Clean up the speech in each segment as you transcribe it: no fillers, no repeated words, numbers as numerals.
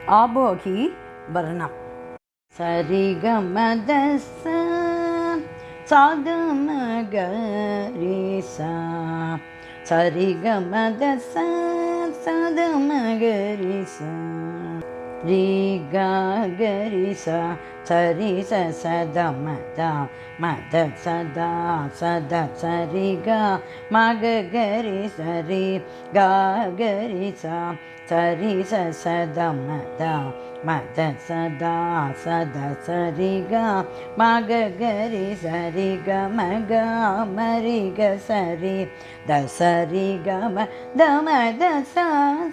ஆபோகி வர்ணம். சரிகமதச சாதமகரிசா சரிகமதச சாதமகரிசா ரீகரிசா சரி சதமத மத சதா சத சரிக மகரி சரி கரிசா சரி சதமத மத சதா சத சரிக மகரி சரி கமக மரிக சரி தசரி கம தம தச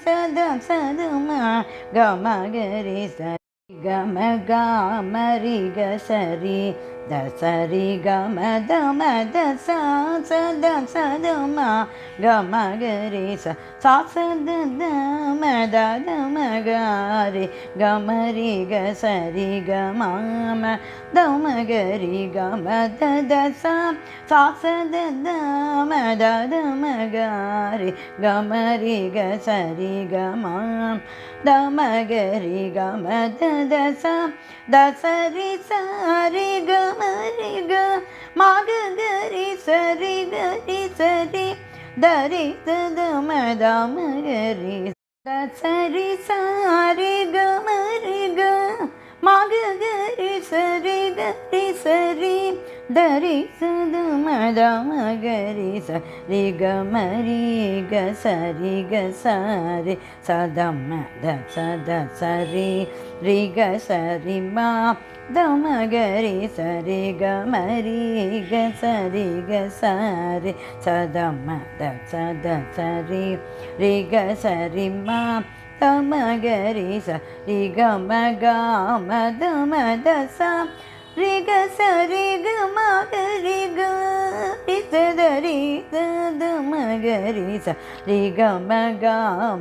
சத சதும கமகரி சரி கம கமரிக சரி தசரி கம தம தச சத சதும கமகரி சாசத மத மகரி கமரி கசரி கம தமகரி கம தச சாசத மத மகரி கமரி கசரி கம தமகரி கம தச தசரி சரி கமரி க மகரி சரி கரி சரி தரி தமத மகரி தசரி சரி கமரி க மகரி சரி கரி சரி தரி தமத மகரி சரி கமரி க சரி க சரி சதமத சத சரி ரிக சரி மா தமகரி சரி கமரி க சரி க சரி சதமத சத சரி ரிக சரி மா தமகரி சரி கமக மத மத ச ரிக சரி கமகரி கரி சதரி தமகரி சரி கமக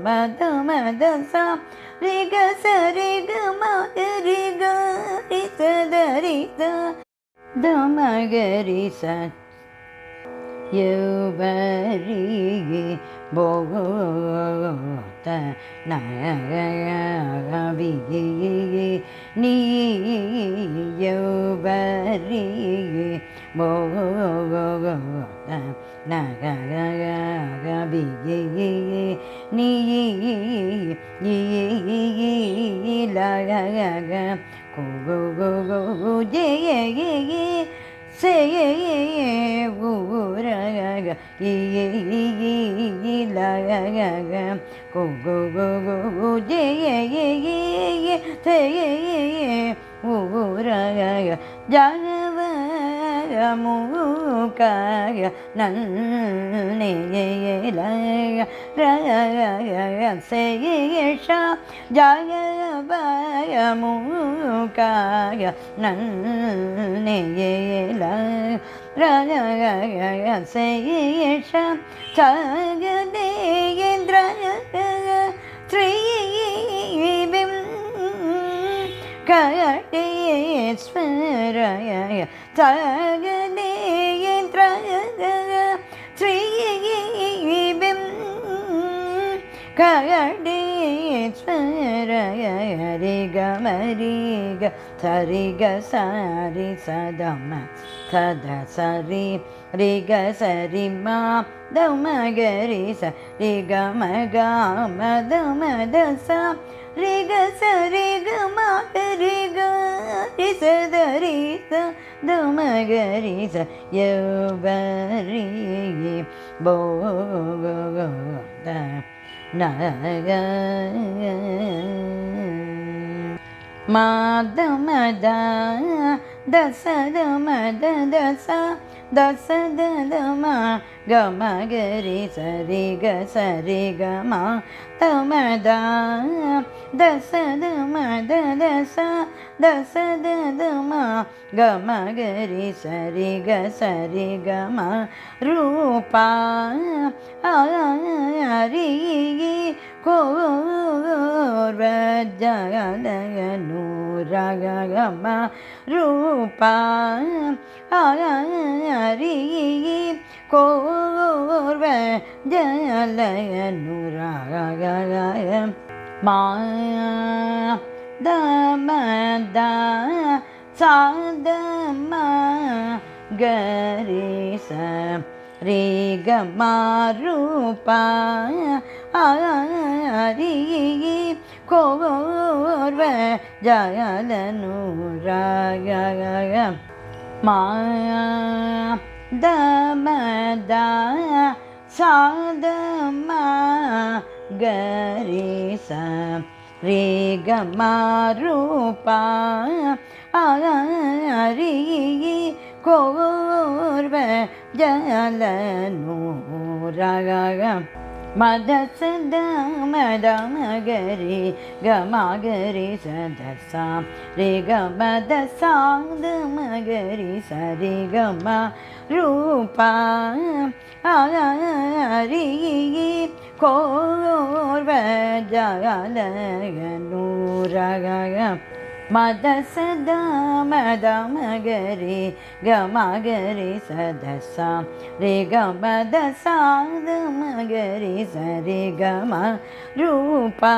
மத மத ச ரிக சரி கமகரி கரி சதரி தமகரி ச யௌவரி போத நகவி நீ யௌவரி போத நகவி நீ லக ஜய say ஊரக இலக go go go go go say ஊரக ஜனவர மூகாய நன்னேலக ரக சேஷா ஜனவர மூகாய நன்னேலக ரக சேஷா சகதேந்திர ஸ்ரீபிம் கடேஸ்வரய சகதேந்திர ஸ்ரீபிம் கடேஸ்வரய ரிகமரிக சரிக சரி சதம சத சரி ரிக சரி மா தமகரி சரி கமக மத மத ச ரிக சரி கமகரி கரி சதரி தமகரி ச யௌவரி போத நக மத மத தச மத தச தச தம கமகரி சரி க சரி கம தமத தச மத தச தச தம கமகரி சரி க சரி கம ரூபா ஹரி கோர்வஜனூரகம ரூபா ஹரி கோர்வஜனூரக மா மத சாதம கரிச ரீகமாரூபா ஆரி கோர்வ ஜயலனுராக மாதமத சாதம கரிச ரீகமாரூபா ஆரி கோர்வ ஜயலனுராக மத சத மத மகரி கமகரி சதசா ரே கமத சாத மகரி சரி கம ரூபா ஆரி கோர்வ ஜயலனுராக மத சத மத மகரி கமகரி சதசா ரே கமத சாத மகரி சரி கம ரூபா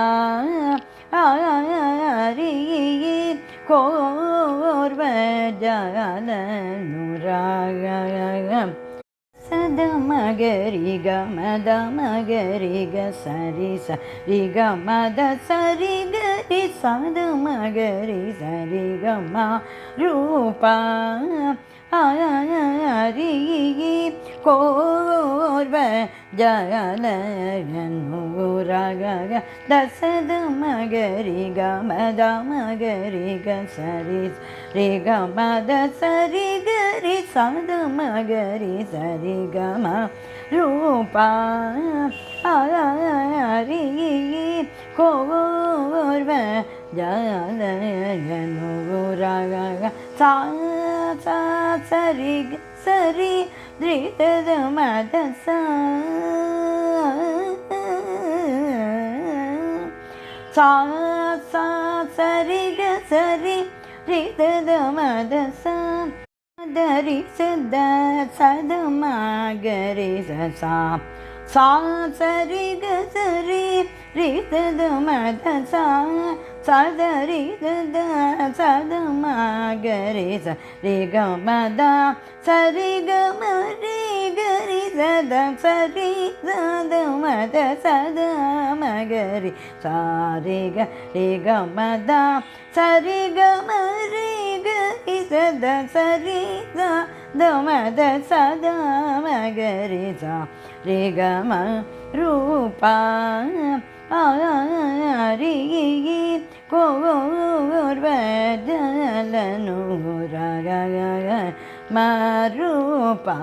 ஆரி கோர்வ ஜயலனுராக சத மகரி கமத மகரி க சரி சரி கமத சரி கரி சத மகரி சரி கம ரூபா ஆரி கோர்வ ஜயலனுராக தசத மகரி கமத மகரி க சரி ரே கமத சரி கரி சத மகரி சரி கம ரூபா ஆரி கோர்வ ஜயலனுராக சா சா சரி சரி த்ரிதத மத சா சா சா சரி க சரி த்ரிதத மத சா தரி சத சத மகரி சா சா சரி க சரி ரிதத மத சா சதரி தத சத மகரி சரி கமத சரி கம ரே கரி சத சரி சத மத சத மகரி சாரி க ரே கமத சரி கம ரே கரி சத சரி சத மத சத மகரி சா ரே கம ரூபா ஆரி கோர்வ ஜயலனுராக மரூபா